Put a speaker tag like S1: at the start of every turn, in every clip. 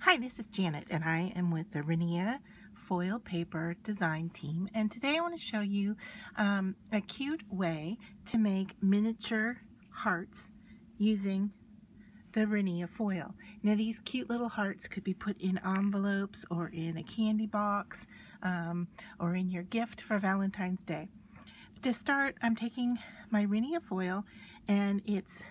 S1: Hi, this is Janet and I am with the Rinea Foiled Paper design team, and today I want to show you a cute way to make miniature hearts using the Rinea foil. Now these cute little hearts could be put in envelopes or in a candy box or in your gift for Valentine's Day. To start, I'm taking my Rinea foil and it's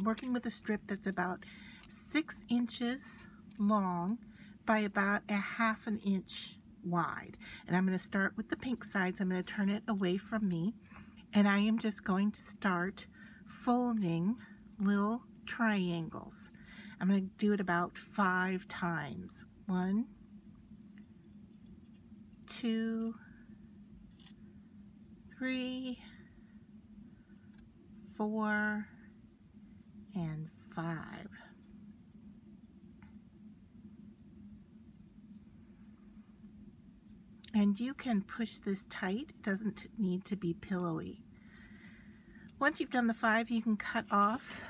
S1: working with a strip that's about 6 inches long by about a ½ inch wide, and I'm going to start with the pink side, so I'm going to turn it away from me, and I am just going to start folding little triangles. I'm going to do it about 5 times. 1, 2, 3, 4, and 5. And you can push this tight. It doesn't need to be pillowy. Once you've done the 5, you can cut off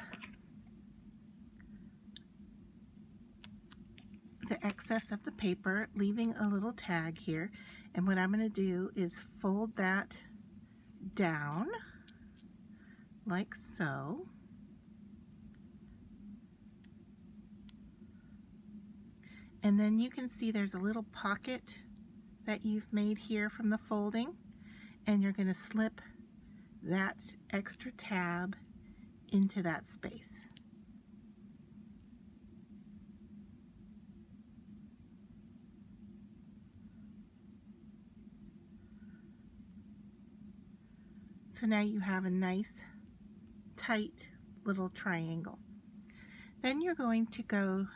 S1: the excess of the paper, leaving a little tag here. And what I'm going to do is fold that down like so. And then you can see there's a little pocket that you've made here from the folding, and you're going to slip that extra tab into that space. So now you have a nice tight little triangle. Then you're going to go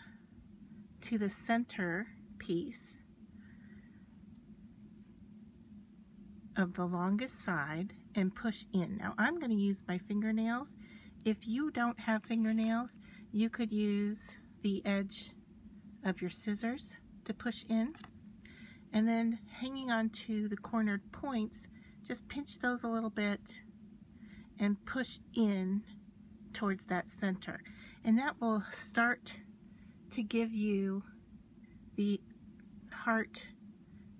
S1: to the center piece of the longest side and push in. Now I'm going to use my fingernails. If you don't have fingernails, you could use the edge of your scissors to push in, and then hanging on to the cornered points, just pinch those a little bit and push in towards that center, and that will start to give you the heart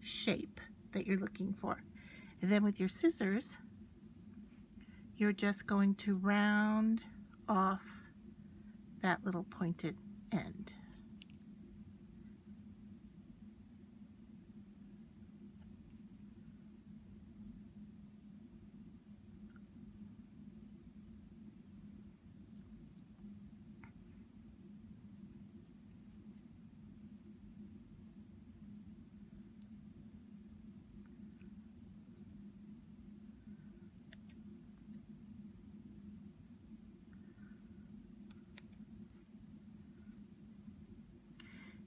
S1: shape that you're looking for. And then with your scissors, you're just going to round off that little pointed end.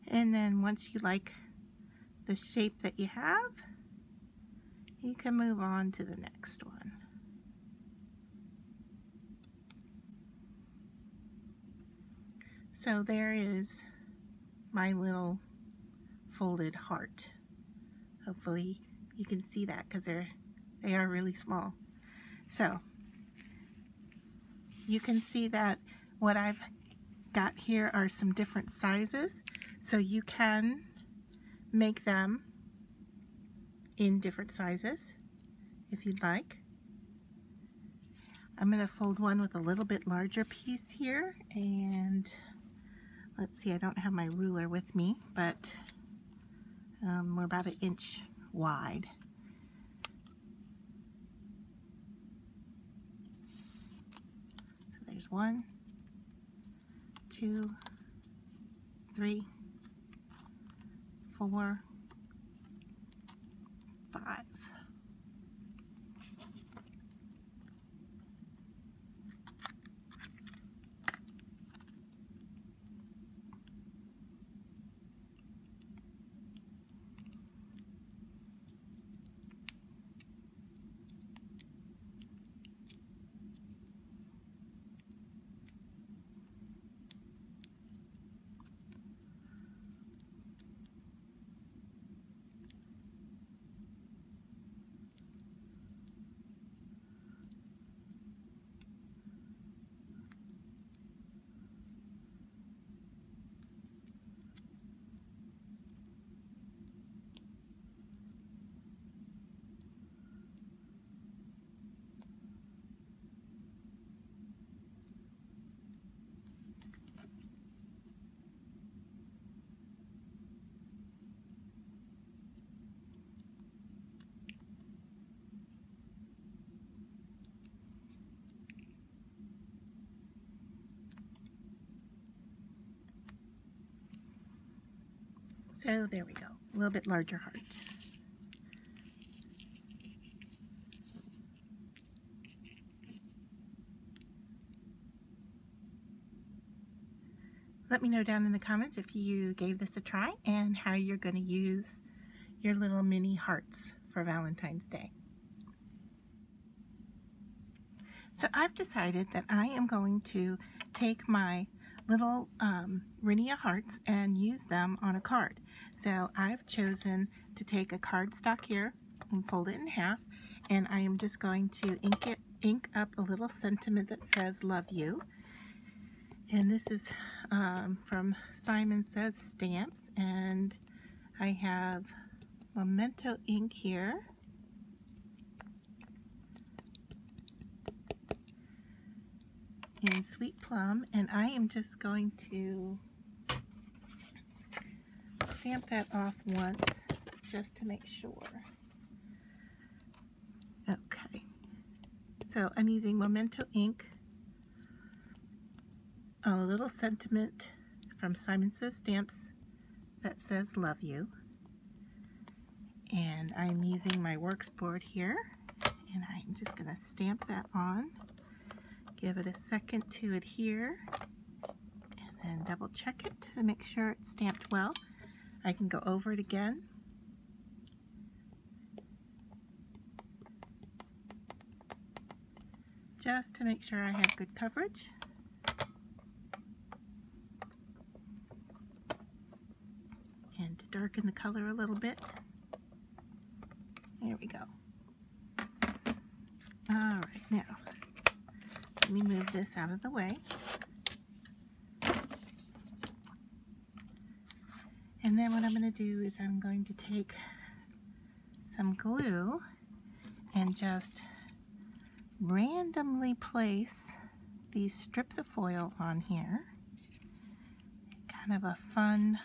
S1: And then once you like the shape that you have, you can move on to the next one. So there is my little folded heart. Hopefully you can see that because they are really small. So you can see that what I've got here are some different sizes, so you can make them in different sizes if you'd like. I'm going to fold one with a little bit larger piece here, and let's see, I don't have my ruler with me, but we're about 1 inch wide. So there's 1, 2, 3, 4, 5. So there we go, a little bit larger heart. Let me know down in the comments if you gave this a try and how you're going to use your little mini hearts for Valentine's Day. So I've decided that I am going to take my little Rinea hearts and use them on a card. So I've chosen to take a cardstock here and fold it in half, and I am just going to ink up a little sentiment that says "Love You." And this is from Simon Says Stamps, and I have Memento ink here. In Sweet Plum, and I am just going to stamp that off once just to make sure. Okay, so I'm using Memento ink, a little sentiment from Simon Says Stamps that says "Love You," and I'm using my works board here, and I'm just going to stamp that on. Give it a second to adhere, and then double check it to make sure it's stamped well. I can go over it again. Just to make sure I have good coverage. And to darken the color a little bit. There we go. All right, now let me move this out of the way. And then what I'm going to do is I'm going to take some glue and just randomly place these strips of foil on here. Kind of a fun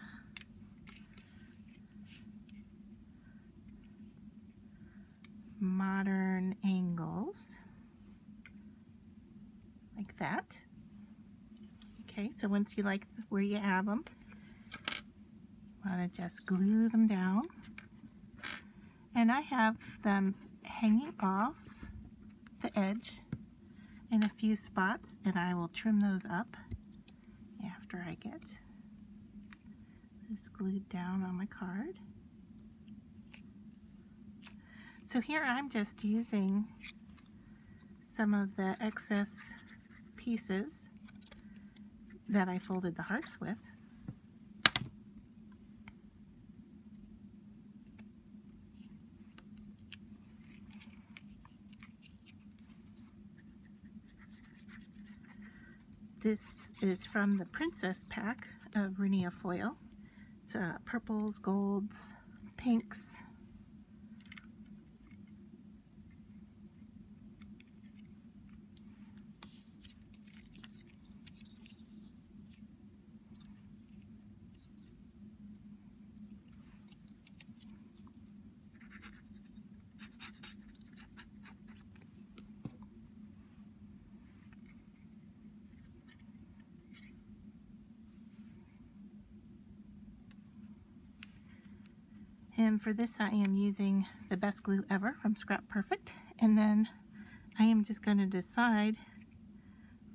S1: modern angles. Like that. Okay, so once you like where you have them, you want to just glue them down. And I have them hanging off the edge in a few spots, and I will trim those up after I get this glued down on my card. So here I'm just using some of the excess pieces that I folded the hearts with. This is from the Princess pack of Rinea Foil. It's purples, golds, pinks. And for this I am using the best glue ever from Scrap Perfect, and then I am just going to decide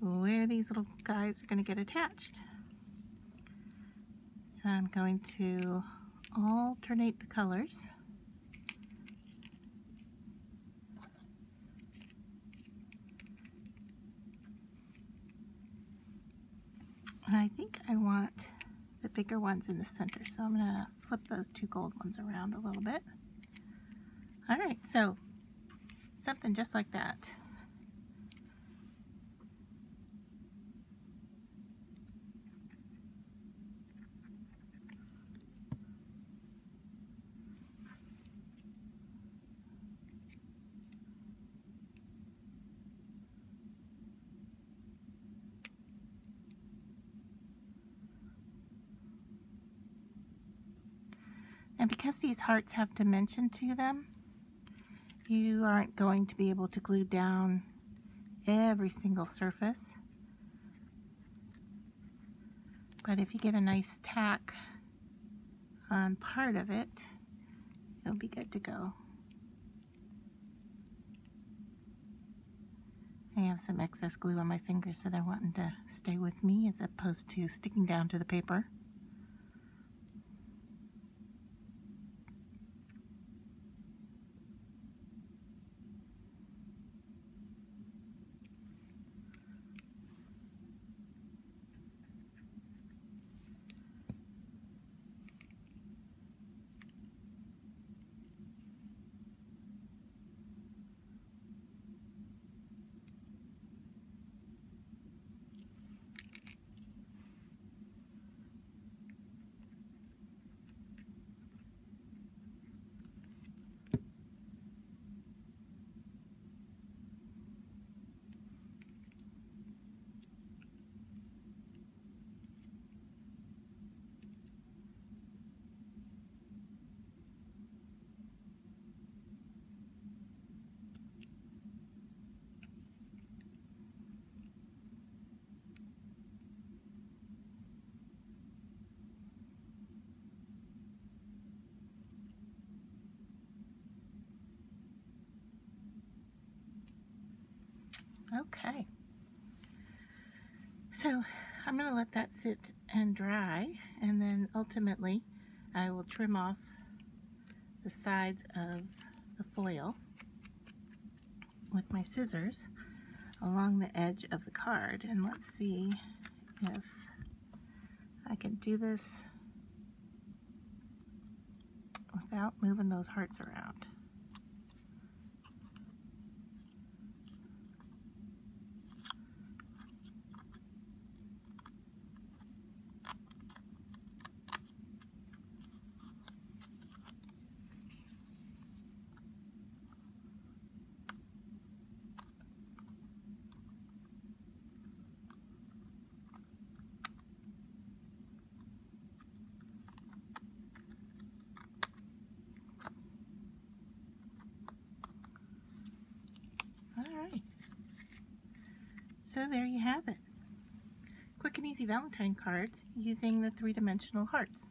S1: where these little guys are going to get attached. So I'm going to alternate the colors. And I think I want the bigger ones in the center, so I'm going to flip those two gold ones around a little bit. Alright, so something just like that. And because these hearts have dimension to them, you aren't going to be able to glue down every single surface. But if you get a nice tack on part of it, it'll be good to go. I have some excess glue on my fingers, so they're wanting to stay with me as opposed to sticking down to the paper. Okay, so I'm going to let that sit and dry, and then ultimately I will trim off the sides of the foil with my scissors along the edge of the card. And let's see if I can do this without moving those hearts around. Alright, so there you have it. Quick and easy Valentine card using the 3-dimensional hearts.